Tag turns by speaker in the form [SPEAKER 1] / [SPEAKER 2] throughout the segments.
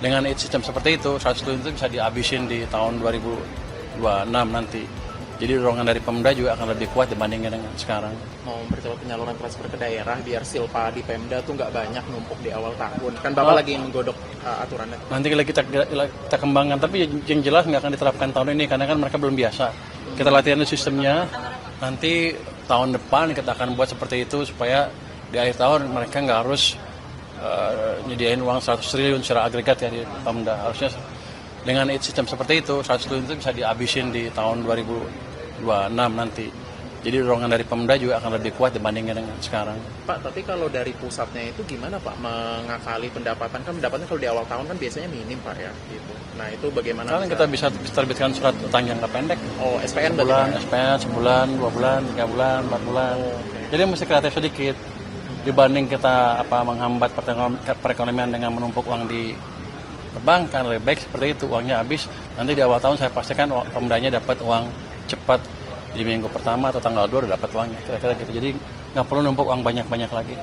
[SPEAKER 1] Dengan sistem seperti itu, 100 triliun itu bisa dihabisin di tahun 2026 nanti. Jadi dorongan dari Pemda juga akan lebih kuat dibandingkan dengan sekarang.
[SPEAKER 2] Mau mempercepat penyaluran transfer ke daerah biar silpa di Pemda tuh nggak banyak numpuk di awal tahun. Kan Bapak lagi menggodok aturannya.
[SPEAKER 1] Nanti kita kembangkan, tapi yang jelas nggak akan diterapkan tahun ini karena kan mereka belum biasa. Kita latihan sistemnya, nanti tahun depan kita akan buat seperti itu supaya di akhir tahun mereka nggak harus nyediain uang 100 triliun secara agregat ya di Pemda. Harusnya dengan sistem seperti itu, 100 triliun itu bisa dihabisin di tahun 2026 nanti. Jadi dorongan dari Pemda juga akan lebih kuat dibandingkan dengan sekarang.
[SPEAKER 2] Pak, tapi kalau dari pusatnya itu gimana Pak mengakali pendapatan? Kan pendapatan kalau di awal tahun kan biasanya minim Pak ya. Gitu. Nah itu bagaimana?
[SPEAKER 1] Sekarang kita bisa terbitkan surat utang jangka pendek.
[SPEAKER 2] Oh, SPN
[SPEAKER 1] sebulan,
[SPEAKER 2] berarti?
[SPEAKER 1] SPN sebulan, 2 bulan, 3 bulan, 4 bulan. Jadi mesti kreatif sedikit dibanding kita menghambat perekonomian dengan menumpuk uang di perbankan. Lebih baik seperti itu, uangnya habis. Nanti di awal tahun saya pastikan Pemdanya dapat uang cepat di minggu pertama atau tanggal 2 udah dapat uangnya, kira-kira gitu. Jadi nggak perlu numpuk uang banyak-banyak lagi.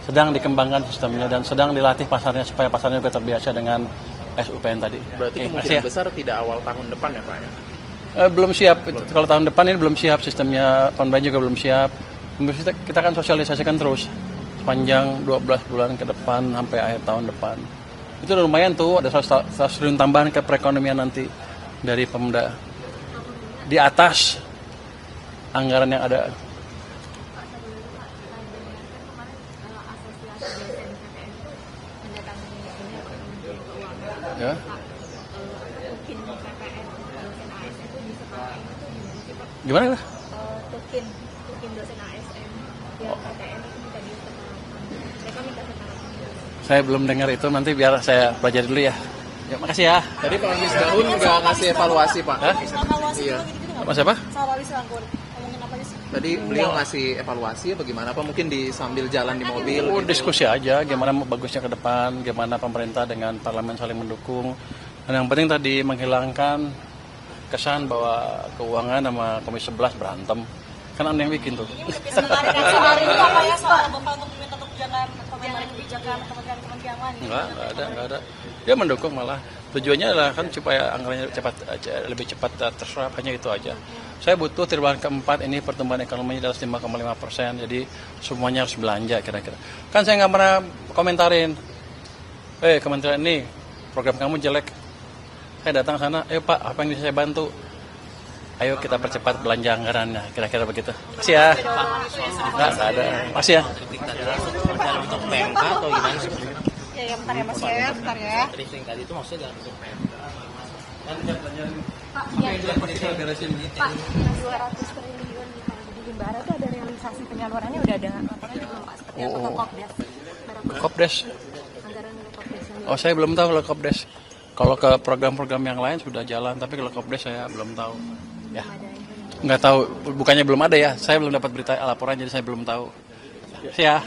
[SPEAKER 1] Sedang dikembangkan sistemnya dan sedang dilatih pasarnya supaya pasarnya juga terbiasa dengan SUPN tadi.
[SPEAKER 2] Berarti kemungkinan besar tidak awal tahun depan ya Pak ya?
[SPEAKER 1] Belum siap. Kalau tahun depan ini belum siap sistemnya, Pemda juga belum siap. Kita akan sosialisasikan terus sepanjang 12 bulan ke depan sampai akhir tahun depan. Itu udah lumayan tuh, ada 100 triliun tambahan ke perekonomian nanti dari Pemda. Di atas anggaran yang ada. Ya. Gimana?
[SPEAKER 3] Tukin dosen ASN yang KTN itu minta diusahakan. Mereka minta setara.
[SPEAKER 1] Saya belum dengar itu, nanti biar saya belajar dulu ya. Ya, makasih ya.
[SPEAKER 2] Tadi Pak Misbahun nggak ngasih evaluasi Pak?
[SPEAKER 1] Hah?
[SPEAKER 2] Iya.
[SPEAKER 1] Apa siapa?
[SPEAKER 3] Sama Pak Wisrangkun. Ngomongin apa sih?
[SPEAKER 2] Tadi beliau ngasih evaluasi bagaimana Pak? Mungkin di sambil jalan di mobil.
[SPEAKER 1] Oh,
[SPEAKER 2] gitu.
[SPEAKER 1] diskusi aja gimana bagusnya ke depan, gimana pemerintah dengan parlemen saling mendukung. Dan yang penting tadi menghilangkan kesan bahwa keuangan sama Komisi 11 berantem. Kan aneh yang bikin tuh.
[SPEAKER 3] Sebenarnya hari ini apa ya soal Bapak untuk meminta kebijakan kementerian lain?
[SPEAKER 1] Enggak ada. Dia mendukung malah. Tujuannya adalah kan supaya anggarannya lebih cepat terserap, hanya itu aja. Saya butuh triwulan keempat ini pertumbuhan ekonominya adalah 5,5%, jadi semuanya harus belanja kira-kira. Kan saya nggak pernah komentarin, kementerian ini program kamu jelek. Saya datang sana, ayo Pak, apa yang bisa saya bantu? Ayo kita percepat belanja anggarannya, kira-kira begitu. Makasih ya. Nggak ada. Makasih ya.
[SPEAKER 4] Untuk PMK atau gimana sih?
[SPEAKER 3] Ya bentar ya Mas ya, bentar ya.
[SPEAKER 4] Briefing tadi itu maksudnya dalam bentuk PMK.
[SPEAKER 3] Pak, yang 200 triliun Pak di Himbara itu ada realisasi penyalurannya udah ada laporannya belum Pak? Seperti apa ke Kopdes?
[SPEAKER 1] Kopdes.
[SPEAKER 3] Anggaran dari Kopdes yang
[SPEAKER 1] Oh, saya belum tahu kalau Kopdes. Kalau ke program-program yang lain sudah jalan, tapi kalau Kopdes saya belum tahu. Ya, nggak tahu. Bukannya belum ada ya. Saya belum dapat berita laporan, jadi saya belum tahu. Ya.